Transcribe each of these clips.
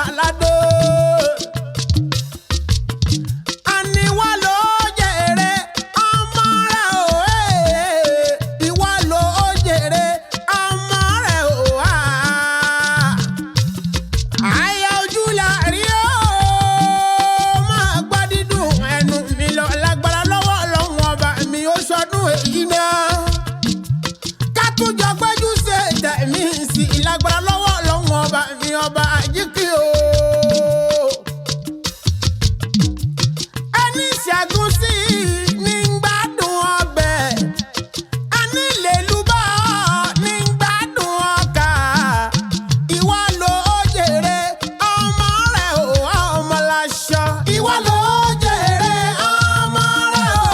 balado. Ani wa lo jèrè ọmọ rẹ̀ o. Ìwọ lo jèrè ọmọ rẹ̀ o. Aya Ojulari o. Máa gbọ́ dídùn ẹnu mi lọ lágbára lọ́wọ́ Ọlọ́run ọba mi ó ṣọdún èyí náà. Ká tún jọ péjú ṣe tẹ̀mí sí lágbára lọ́wọ́ Ọlọ́run ọba mi ọba Ajoke o. Ẹni ṣẹ́gun sí ní gbádùn ọbẹ̀. Ẹni lè lúbọ̀ ní gbádùn ọkà. Ìwọ lo jèrè ọmọ rẹ̀ o ọmọ láṣọ. Ìwọ lo jèrè ọmọ rẹ̀ o.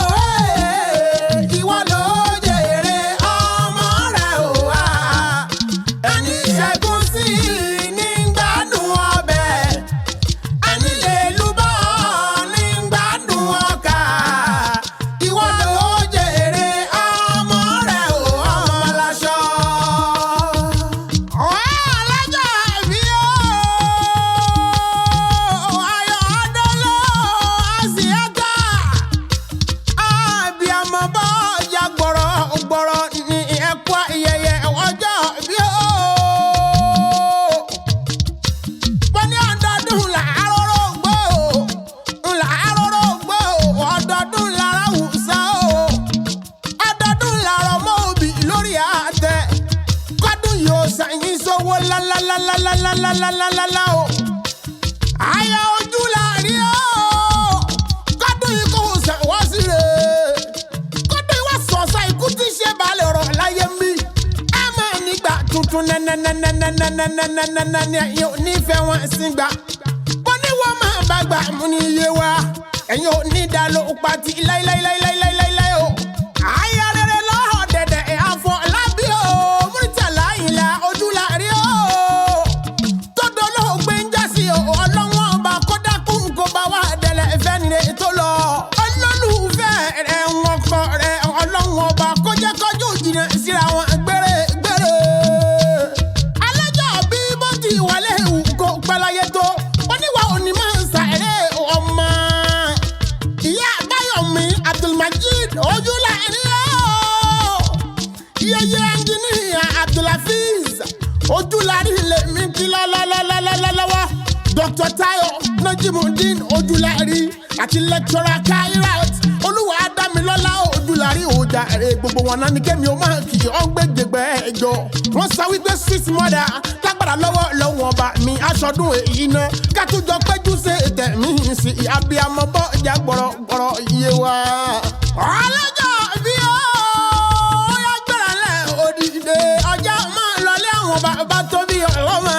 Ìwọ lo jèrè ọmọ rẹ̀ o. Ẹni ṣẹ́gun sí ní gbádùn ọbẹ̀. Ẹni lè lúbọ̀ ní gbádùn ọkà. Ìwọ lo jèrè ọmọ rẹ̀ o ọmọ láṣọ. Ọlọ́jọ́ ìbí o. Ayodele Asiata. Abiyamọ bọ́ ọjà gbọ̀rọ̀ ní ẹ̀kọ́ ayẹyẹ ọjọ́ ìbí o. Wọ́n ní ọdọọdún làárọ̀ gbó ọdọọdún lára wùsà o. Ọdọọdún làárọ̀ mọ́ òbí lórí àtẹ. Kọ́dún yóò sẹ́yìn sówó lálálálálálálálálá o. Aya Ojulari o. Kọ́dún yìí kò sẹ́wọ́ sí rẹ̀. Kọ́dún yìí wá sọ̀sọ̀ ikú tí ṣe balẹ̀ ọ̀rọ̀ láyé mi. Ẹ máa nígbà tuntun nẹ́nẹ́nẹ́nẹ́nẹ́nẹ́nẹ́nẹ́nẹ́ yóò nífẹ̀ẹ́ wọn sí gbà. Bó ní wọ́n máa bá gbà mú ní iye wa. Ẹ̀yin ò ní dá ló pati láíláíláíláíláíláí o. Aya rere lọ́họ̀ dẹ̀dẹ̀ àfọ̀ lábí o. Múrítàlá ìlà Ojulari o. Tọ́dọ̀ olóògbé ń jásí o. Ọlọ́wọ́n ọba kódà kún kó bá wà dẹ̀lẹ̀ ìfẹ́ nílé tó lọ. Olólùfẹ́ rẹ̀ wọn kọ rẹ̀ ọlọ́wọ́n ọba kó jẹ́ kọjú jìnnà síra wọn gbére. Alájọ́ bí bó ti wọlé ìwù kó pẹ́láyé tó. Oníwà òní máa ń sàárẹ̀ ọmọ. Ìyá Báyọ̀mí Abdulmajid Ojulari o. Yeye ẹnjìníà Abdulhafiz Ojulari lèmi kí lọ́lọ́lọ́lọ́lọ́lọ́wọ́. Dr. Tayo Najimudin Ojulari àti lecturer Kairat Olúwa Adámilọ́lá Ojulari Ojàre gbogbo wọn náà ní kẹ́mi ó máa kì í ọ̀gbẹ́gbẹ̀gbẹ̀ ẹ̀jọ̀. Wọ́n sọ wípé sweet mother lágbára lọ́wọ́ lọ́wọ́ ọba mi aṣọ́dún èyí náà. Ká tún jọ péjú ṣe tẹ̀mí sí abiyamọ bọ́ ìjà gbọ̀rọ̀gbọ̀rọ̀ iye wa. Ọlọ́jọ́ bí ó yá gbéra lẹ̀ òdìdè ọjà máa lọlé àwọn bàbá tó bí ọlọ́mọ.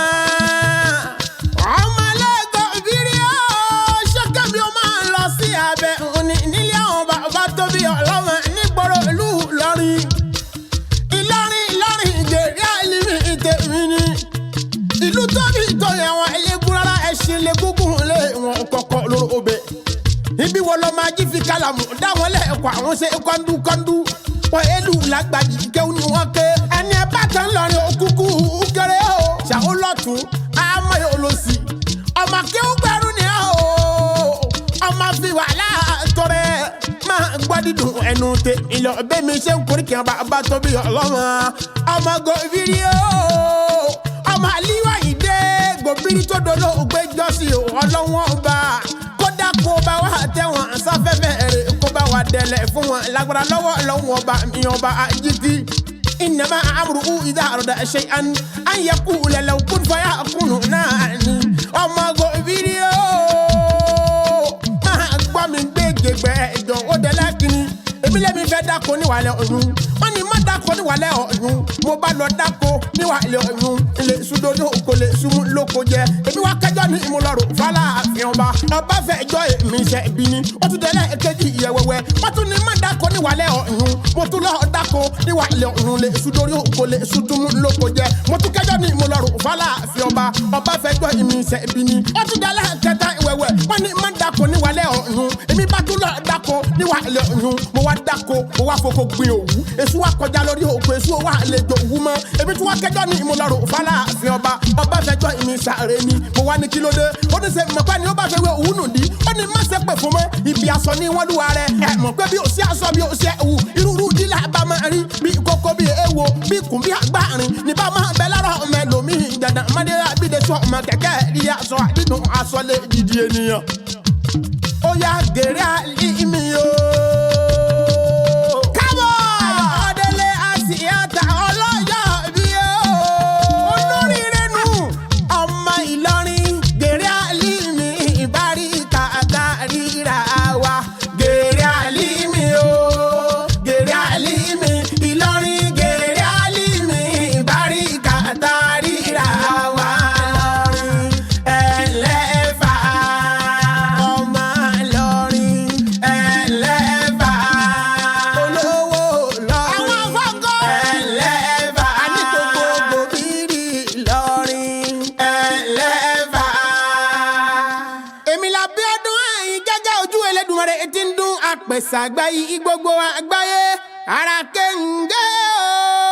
Ọmọ ẹlẹ́gbọ̀n bírí ó ṣẹ́kẹ́ bí ó máa lọ sí abẹ́ òní nílé àwọn bàbá tó bí ọlọ́mọ nígboro ìlú Ìlọrin. Ìlọrin ìjẹ̀rí àìlímì ìtẹ̀mí ni. Ìlú tóbi tó yẹ wọn eléegun rárá ẹṣin lè gúngùn lé wọn kọ̀kọ̀ lóró obè. Ibi wo lọ máa jí fi kálàmù dáwọn lẹ́ẹ̀kọ́ àwọn ṣe kọ́ńdúkọ́ńdú. Wọ́n èlù lágbàjì kéwù ni wọ́n ké. Ẹni ẹ bá tán lọrin òkúkú kéré o. Ṣàwọn lọ́tún àmọ́ yóò lọ sí. Ọmọ kéwù gbẹrú ni o. Ọmọ fi wàhálà tọrẹ. Máa gbọ́ dídùn ẹnu tè ìlọ bẹ́ẹ̀ mi ṣe ń koríkì bàbá tó bí ọlọ́mọ. Ọmọ Gobir o. Ọmọ àlíwá ìdè Gobir tó dolo ògbé jọ́sí o ọlọ́wọ́n ọba. Kódà kó bá wà tẹ̀wọ̀n sáfẹ́fẹ́ rẹ̀ kó bá wà dẹ̀lẹ̀ fún wọn lágbára lọ́wọ́ ọlọ́wọ́n ọba mi ọba Ajoke. إنما أمره إذا أراد شيئا أن يقول له كن فيكون ناني. Ọmọ Gobir o. Máa gbọ́ mi gbẹ́gbẹ́ ẹ̀jọ̀ ó dẹ̀lẹ́ kìíní. Èmi lẹ́mi fẹ́ dáko níwàlẹ̀ ọ̀yún. Wọ́n ní má dáko níwàlẹ̀ ọ̀yún. Mo bá lọ dáko níwàlẹ̀ ọ̀yún. Ilé sùdòdò kò lè sunmú lóko jẹ. Èmi wá kẹjọ́ ní ìmúlọ̀rọ̀ fàlàáfíà. láàfin ọba fẹjọ́ èmi ṣe bí ni ó tún délé èkejì ìyẹ̀wẹ̀wẹ̀ wọ́n tún ní má dáko níwàlẹ̀ ọ̀hún mo tún lọ́ọ́ dáko níwàlẹ̀ ọ̀hún lè sùn dórí òkò lè sùn tún mú lóko jẹ mo tún kẹjọ́ ní mo lọ rò fáláàfin ọba fẹjọ́ èmi ṣe bí ni ó tún délé kẹta ìwẹ̀wẹ̀ wọ́n ní má dáko níwàlẹ̀ ọ̀hún èmi bá tún lọ́ọ́ dáko níwàlẹ̀ ọ̀hún mo wá dáko mo wá foko gbin òwú èso wa kọjá lórí òkò èso wa lè jò òwú mọ́ èmi tún wá kẹjọ́ ní mo lọ rò fáláàfin ọba fẹjọ́ èmi sàré ni mo wá ní kílódé ó ní sẹ mọ̀ pé ni ó bá fẹ́ wé òwú nù dí ó ní má ṣe pè fún mọ́ ibi aṣọ ní wọ́n lúwa rẹ̀ ẹ mọ̀ pé bí ó ṣe aṣọ bí ó ṣe ewu irúurú dílà bá máa rí bí kókó bí ewo bí kùn bí agbárin ní bá máa bẹ lára ọmọ ẹlòmíì dandan mọ́dẹ́rẹ́ àbídẹ́ sọ ọmọ kẹ̀kẹ́ rí aṣọ àdídùn aṣọ lè dìdí ènìyàn ó yá gèrè àlìmí o. kábọ̀ Ayodele Asiata ọlọ́yọ̀ bí o olóríire nù ọmọ Ìlọrin gèrè àlìmí ìbáríkà àtàríra wa gèrè àlìmí o gèrè àlìmí Ìlọrin gèrè àlìmí ìbáríkà àtàríra wa Ìlọrin ẹlẹ́fà ọmọ Ìlọrin ẹlẹ́fà olówó lọ àwọn afọ́gọ́ ẹlẹ́fà àní gbogbo Gobiri Ìlọrin ẹlẹ́fà. èmi la bí ọdún ẹ̀yìn gẹ́gẹ́ ojú Elédùmarè tí ń dún apẹ̀sẹ̀ àgbáyé gbogbo àgbáyé ara kéńgé o.